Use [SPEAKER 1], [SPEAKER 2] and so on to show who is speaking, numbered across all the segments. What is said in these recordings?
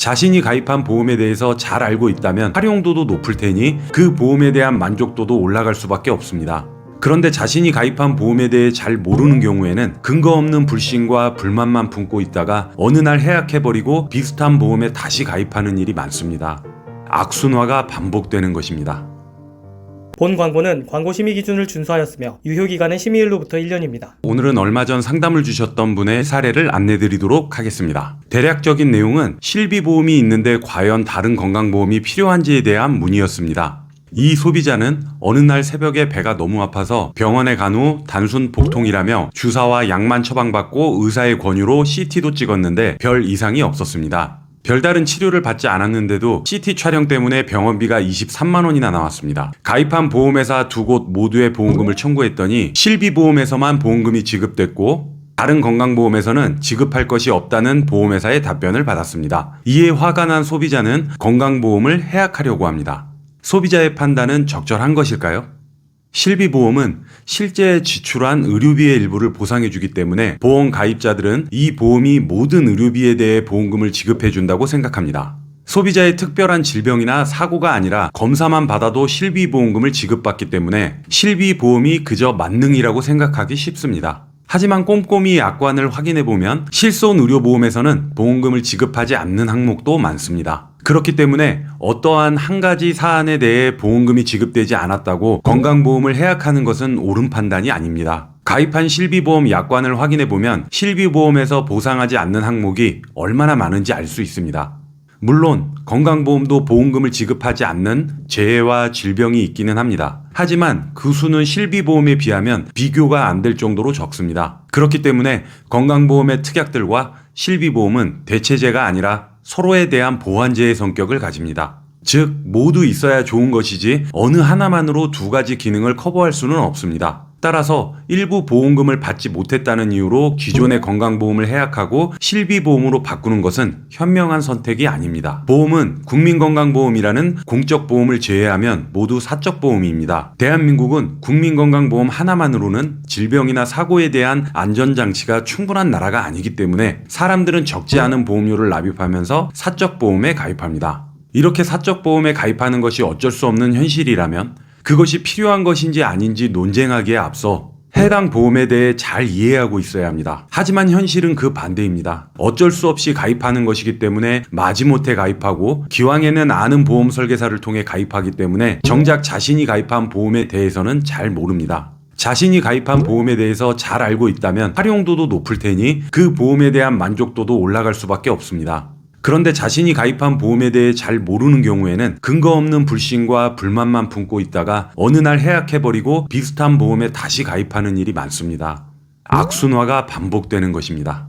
[SPEAKER 1] 자신이 가입한 보험에 대해서 잘 알고 있다면 활용도도 높을 테니 그 보험에 대한 만족도도 올라갈 수밖에 없습니다. 그런데 자신이 가입한 보험에 대해 잘 모르는 경우에는 근거 없는 불신과 불만만 품고 있다가 어느 날 해약해버리고 비슷한 보험에 다시 가입하는 일이 많습니다. 악순환가 반복되는 것입니다.
[SPEAKER 2] 본 광고는 광고 심의 기준을 준수하였으며 유효기간은 심의일로부터 1년입니다.
[SPEAKER 1] 오늘은 얼마 전 상담을 주셨던 분의 사례를 안내드리도록 하겠습니다. 대략적인 내용은 실비보험이 있는데 과연 다른 건강보험이 필요한지에 대한 문의였습니다. 이 소비자는 어느 날 새벽에 배가 너무 아파서 병원에 간 후 단순 복통이라며 주사와 약만 처방받고 의사의 권유로 CT도 찍었는데 별 이상이 없었습니다. 별다른 치료를 받지 않았는데도 CT 촬영 때문에 병원비가 23만 원이나 나왔습니다. 가입한 보험회사 두 곳 모두의 보험금을 청구했더니 실비보험에서만 보험금이 지급됐고 다른 건강보험에서는 지급할 것이 없다는 보험회사의 답변을 받았습니다. 이에 화가 난 소비자는 건강보험을 해약하려고 합니다. 소비자의 판단은 적절한 것일까요? 실비보험은 실제 지출한 의료비의 일부를 보상해주기 때문에 보험 가입자들은 이 보험이 모든 의료비에 대해 보험금을 지급해준다고 생각합니다. 소비자의 특별한 질병이나 사고가 아니라 검사만 받아도 실비보험금을 지급받기 때문에 실비보험이 그저 만능이라고 생각하기 쉽습니다. 하지만 꼼꼼히 약관을 확인해보면 실손의료보험에서는 보험금을 지급하지 않는 항목도 많습니다. 그렇기 때문에 어떠한 한 가지 사안에 대해 보험금이 지급되지 않았다고 건강보험을 해약하는 것은 옳은 판단이 아닙니다. 가입한 실비보험 약관을 확인해보면 실비보험에서 보상하지 않는 항목이 얼마나 많은지 알 수 있습니다. 물론 건강보험도 보험금을 지급하지 않는 재해와 질병이 있기는 합니다. 하지만 그 수는 실비보험에 비하면 비교가 안 될 정도로 적습니다. 그렇기 때문에 건강보험의 특약들과 실비보험은 대체제가 아니라 서로에 대한 보완제의 성격을 가집니다. 즉 모두 있어야 좋은 것이지 어느 하나만으로 두 가지 기능을 커버할 수는 없습니다. 따라서 일부 보험금을 받지 못했다는 이유로 기존의 건강보험을 해약하고 실비보험으로 바꾸는 것은 현명한 선택이 아닙니다. 보험은 국민건강보험이라는 공적보험을 제외하면 모두 사적보험입니다. 대한민국은 국민건강보험 하나만으로는 질병이나 사고에 대한 안전장치가 충분한 나라가 아니기 때문에 사람들은 적지 않은 보험료를 납입하면서 사적보험에 가입합니다. 이렇게 사적보험에 가입하는 것이 어쩔 수 없는 현실이라면 그것이 필요한 것인지 아닌지 논쟁하기에 앞서 해당 보험에 대해 잘 이해하고 있어야 합니다. 하지만 현실은 그 반대입니다. 어쩔 수 없이 가입하는 것이기 때문에 마지못해 가입하고 기왕에는 아는 보험 설계사를 통해 가입하기 때문에 정작 자신이 가입한 보험에 대해서는 잘 모릅니다. 자신이 가입한 보험에 대해서 잘 알고 있다면 활용도도 높을 테니 그 보험에 대한 만족도도 올라갈 수밖에 없습니다. 그런데 자신이 가입한 보험에 대해 잘 모르는 경우에는 근거 없는 불신과 불만만 품고 있다가 어느 날 해약해버리고 비슷한 보험에 다시 가입하는 일이 많습니다. 악순환가 반복되는 것입니다.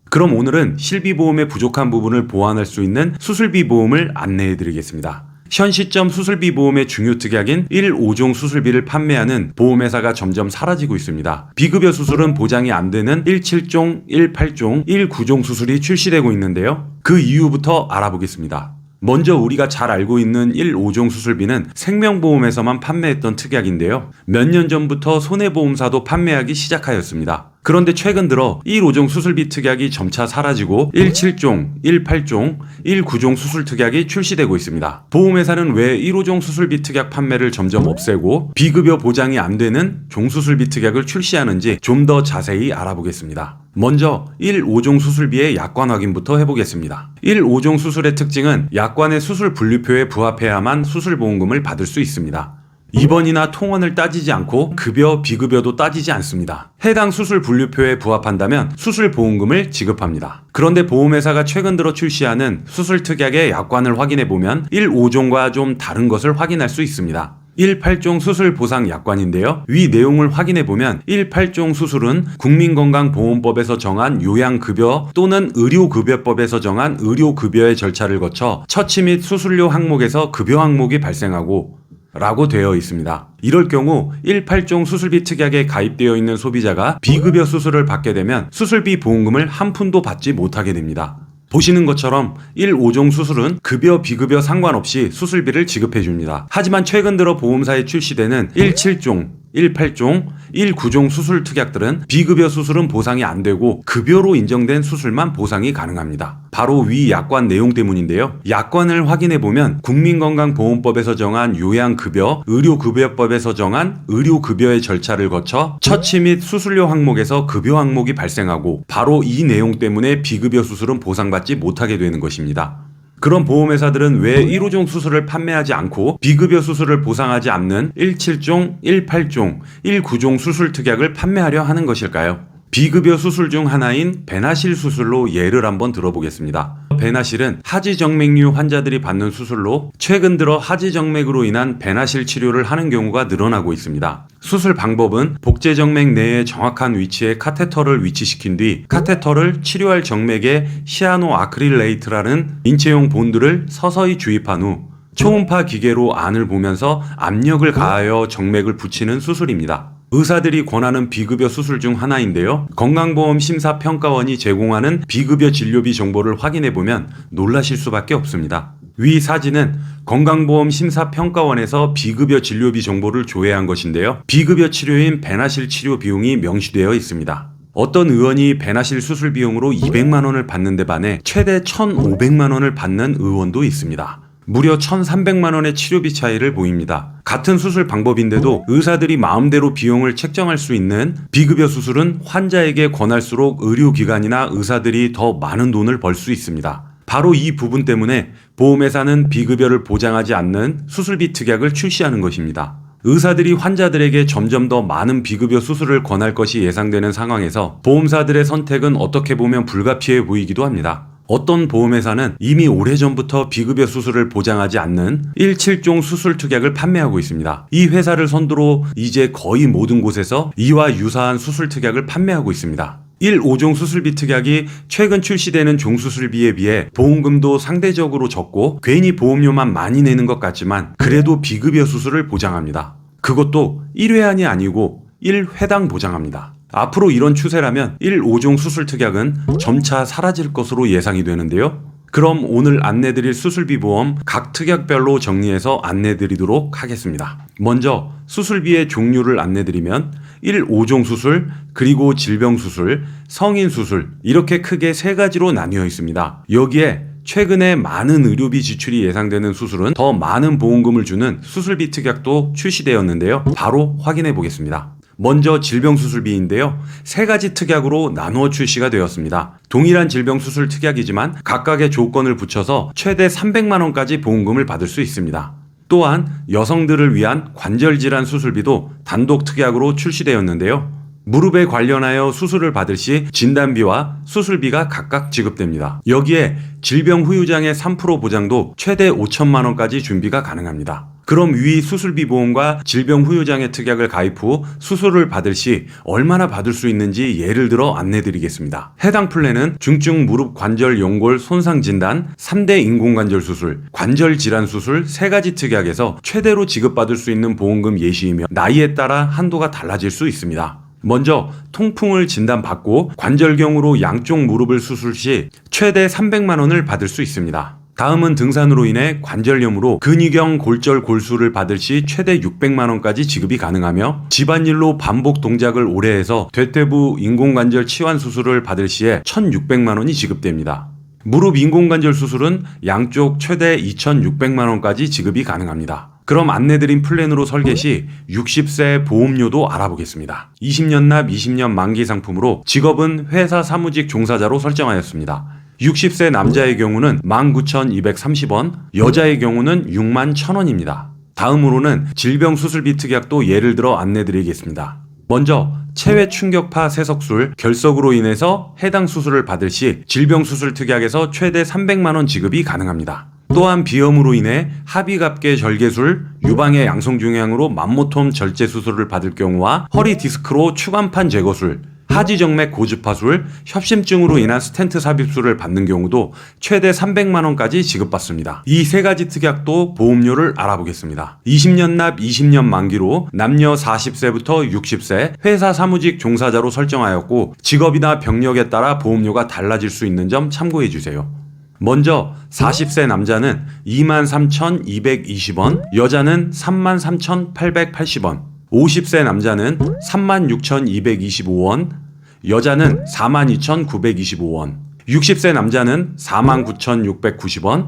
[SPEAKER 1] 그럼 오늘은 실비보험의 부족한 부분을 보완할 수 있는 수술비보험을 안내해드리겠습니다. 현 시점 수술비보험의 중요 특약인 1-5종 수술비를 판매하는 보험회사가 점점 사라지고 있습니다. 비급여 수술은 보장이 안 되는 1-7종, 1-8종, 1-9종 수술이 출시되고 있는데요. 그 이유부터 알아보겠습니다. 먼저 우리가 잘 알고 있는 1-5종 수술비는 생명보험에서만 판매했던 특약인데요. 몇 년 전부터 손해보험사도 판매하기 시작하였습니다. 그런데 최근 들어 1-5종 수술비 특약이 점차 사라지고 1-7종, 1-8종, 1-9종 수술 특약이 출시되고 있습니다. 보험회사는 왜 1-5종 수술비 특약 판매를 점점 없애고 비급여 보장이 안 되는 종수술비 특약을 출시하는지 좀 더 자세히 알아보겠습니다. 먼저 1-5종 수술비의 약관 확인부터 해보겠습니다. 1-5종 수술의 특징은 약관의 수술 분류표에 부합해야만 수술보험금을 받을 수 있습니다. 입원이나 통원을 따지지 않고 급여, 비급여도 따지지 않습니다. 해당 수술 분류표에 부합한다면 수술보험금을 지급합니다. 그런데 보험회사가 최근 들어 출시하는 수술 특약의 약관을 확인해보면 1-5종과 좀 다른 것을 확인할 수 있습니다. 1-8종 수술 보상 약관인데요. 위 내용을 확인해보면 1-8종 수술은 국민건강보험법에서 정한 요양급여 또는 의료급여법에서 정한 의료급여의 절차를 거쳐 처치 및 수술료 항목에서 급여 항목이 발생하고 라고 되어 있습니다. 이럴 경우 1-8종 수술비 특약에 가입되어 있는 소비자가 비급여 수술을 받게 되면 수술비 보험금을 한 푼도 받지 못하게 됩니다. 보시는 것처럼 1-5종 수술은 급여 비급여 상관없이 수술비를 지급해 줍니다. 하지만 최근 들어 보험사에 출시되는 1-7종, 18종, 19종 수술 특약들은 비급여 수술은 보상이 안 되고 급여로 인정된 수술만 보상이 가능합니다. 바로 위 약관 내용 때문인데요. 약관을 확인해 보면 국민건강보험법에서 정한 요양급여, 의료급여법에서 정한 의료급여의 절차를 거쳐 처치 및 수술료 항목에서 급여 항목이 발생하고 바로 이 내용 때문에 비급여 수술은 보상받지 못하게 되는 것입니다. 그럼 보험회사들은 왜 1호종 수술을 판매하지 않고 비급여 수술을 보상하지 않는 17종, 18종, 19종 수술 특약을 판매하려 하는 것일까요? 비급여 수술 중 하나인 배나실 수술로 예를 한번 들어보겠습니다. 배나실은 하지정맥류 환자들이 받는 수술로 최근 들어 하지정맥으로 인한 배나실 치료를 하는 경우가 늘어나고 있습니다. 수술 방법은 복제정맥 내에 정확한 위치에 카테터를 위치시킨 뒤 카테터를 치료할 정맥에 시아노아크릴레이트라는 인체용 본드를 서서히 주입한 후 초음파 기계로 안을 보면서 압력을 가하여 정맥을 붙이는 수술입니다. 의사들이 권하는 비급여 수술 중 하나인데요. 건강보험심사평가원이 제공하는 비급여 진료비 정보를 확인해보면 놀라실 수밖에 없습니다. 위 사진은 건강보험심사평가원에서 비급여 진료비 정보를 조회한 것인데요. 비급여 치료인 배나실 치료 비용이 명시되어 있습니다. 어떤 의원이 배나실 수술 비용으로 200만 원을 받는 데 반해 최대 1,500만 원을 받는 의원도 있습니다. 무려 1,300만 원의 치료비 차이를 보입니다. 같은 수술 방법인데도 의사들이 마음대로 비용을 책정할 수 있는 비급여 수술은 환자에게 권할수록 의료기관이나 의사들이 더 많은 돈을 벌 수 있습니다. 바로 이 부분 때문에 보험회사는 비급여를 보장하지 않는 수술비 특약을 출시하는 것입니다. 의사들이 환자들에게 점점 더 많은 비급여 수술을 권할 것이 예상되는 상황에서 보험사들의 선택은 어떻게 보면 불가피해 보이기도 합니다. 어떤 보험회사는 이미 오래전부터 비급여 수술을 보장하지 않는 17종 수술 특약을 판매하고 있습니다. 이 회사를 선두로 이제 거의 모든 곳에서 이와 유사한 수술 특약을 판매하고 있습니다. 1.5종 수술비 특약이 최근 출시되는 종수술비에 비해 보험금도 상대적으로 적고 괜히 보험료만 많이 내는 것 같지만 그래도 비급여 수술을 보장합니다. 그것도 1회안이 아니고 1회당 보장합니다. 앞으로 이런 추세라면 1.5종 수술 특약은 점차 사라질 것으로 예상이 되는데요. 그럼 오늘 안내드릴 수술비 보험 각 특약별로 정리해서 안내드리도록 하겠습니다. 먼저 수술비의 종류를 안내드리면 1.5종 수술, 그리고 질병수술, 성인수술 이렇게 크게 세 가지로 나뉘어 있습니다. 여기에 최근에 많은 의료비 지출이 예상되는 수술은 더 많은 보험금을 주는 수술비 특약도 출시되었는데요. 바로 확인해 보겠습니다. 먼저 질병수술비인데요. 세 가지 특약으로 나누어 출시가 되었습니다. 동일한 질병수술 특약이지만 각각의 조건을 붙여서 최대 300만 원까지 보험금을 받을 수 있습니다. 또한 여성들을 위한 관절질환 수술비도 단독 특약으로 출시되었는데요. 무릎에 관련하여 수술을 받을 시 진단비와 수술비가 각각 지급됩니다. 여기에 질병 후유장애 3% 보장도 최대 5천만 원까지 준비가 가능합니다. 그럼 위 수술비 보험과 질병 후유장애 특약을 가입 후 수술을 받을 시 얼마나 받을 수 있는지 예를 들어 안내드리겠습니다. 해당 플랜은 중증 무릎 관절 연골 손상 진단, 3대 인공관절 수술, 관절 질환 수술 3가지 특약에서 최대로 지급받을 수 있는 보험금 예시이며 나이에 따라 한도가 달라질 수 있습니다. 먼저 통풍을 진단받고 관절경으로 양쪽 무릎을 수술 시 최대 300만 원을 받을 수 있습니다. 다음은 등산으로 인해 관절염으로 근위경 골절 골수를 받을 시 최대 600만 원까지 지급이 가능하며 집안일로 반복 동작을 오래 해서 대퇴부 인공관절 치환 수술을 받을 시에 1,600만 원이 지급됩니다. 무릎 인공관절 수술은 양쪽 최대 2,600만 원까지 지급이 가능합니다. 그럼 안내드린 플랜으로 설계 시 60세 보험료도 알아보겠습니다. 20년 납 20년 만기 상품으로 직업은 회사 사무직 종사자로 설정하였습니다. 60세 남자의 경우는 19,230원, 여자의 경우는 61,000원입니다. 다음으로는 질병수술비 특약도 예를 들어 안내드리겠습니다. 먼저 체외 충격파 세석술 결석으로 인해서 해당 수술을 받을 시 질병수술 특약에서 최대 300만 원 지급이 가능합니다. 또한 비염으로 인해 하비갑계 절개술, 유방의 양성종양으로 만모톰 절제 수술을 받을 경우와 허리 디스크로 추간판 제거술, 하지정맥 고주파술, 협심증으로 인한 스텐트 삽입술을 받는 경우도 최대 300만 원까지 지급받습니다. 이 3가지 특약도 보험료를 알아보겠습니다. 20년 납 20년 만기로 남녀 40세부터 60세 회사 사무직 종사자로 설정하였고 직업이나 병력에 따라 보험료가 달라질 수 있는 점 참고해 주세요. 먼저 40세 남자는 23,220원, 여자는 33,880원, 50세 남자는 36,225원, 여자는 42,925원, 60세 남자는 49,690원,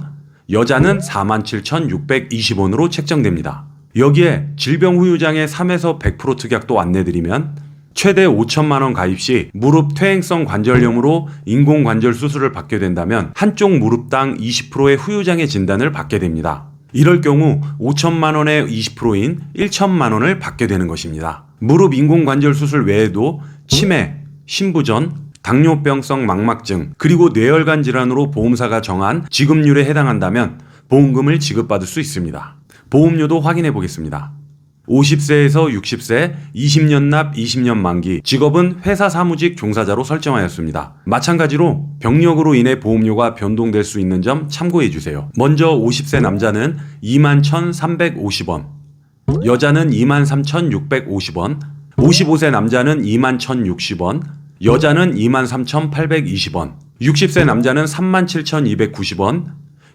[SPEAKER 1] 여자는 47,620원으로 책정됩니다. 여기에 질병 후유장애 3에서 100% 특약도 안내드리면 최대 5천만 원 가입 시 무릎 퇴행성 관절염으로 인공관절 수술을 받게 된다면 한쪽 무릎당 20%의 후유장애 진단을 받게 됩니다. 이럴 경우 5천만 원의 20%인 1천만 원을 받게 되는 것입니다. 무릎 인공관절 수술 외에도 치매, 신부전, 당뇨병성 망막증, 그리고 뇌혈관 질환으로 보험사가 정한 지급률에 해당한다면 보험금을 지급받을 수 있습니다. 보험료도 확인해 보겠습니다. 50세에서 60세, 20년 납 20년 만기, 직업은 회사 사무직 종사자로 설정하였습니다. 마찬가지로 병력으로 인해 보험료가 변동될 수 있는 점 참고해 주세요. 먼저 50세 남자는 21,350원, 여자는 23,650원, 55세 남자는 21,060원, 여자는 23,820원, 60세 남자는 37,290원,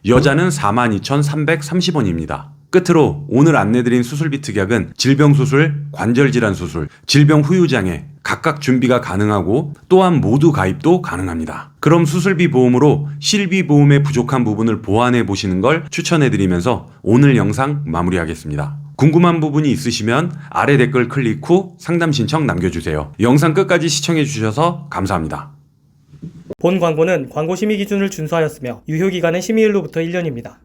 [SPEAKER 1] 여자는 42,330원입니다. 끝으로 오늘 안내드린 수술비 특약은 질병수술, 관절질환 수술, 질병 후유장애 각각 준비가 가능하고 또한 모두 가입도 가능합니다. 그럼 수술비 보험으로 실비 보험의 부족한 부분을 보완해 보시는 걸 추천해드리면서 오늘 영상 마무리하겠습니다. 궁금한 부분이 있으시면 아래 댓글 클릭 후 상담 신청 남겨주세요. 영상 끝까지 시청해 주셔서 감사합니다.
[SPEAKER 2] 본 광고는 광고 심의 기준을 준수하였으며 유효기간은 심의일로부터 1년입니다.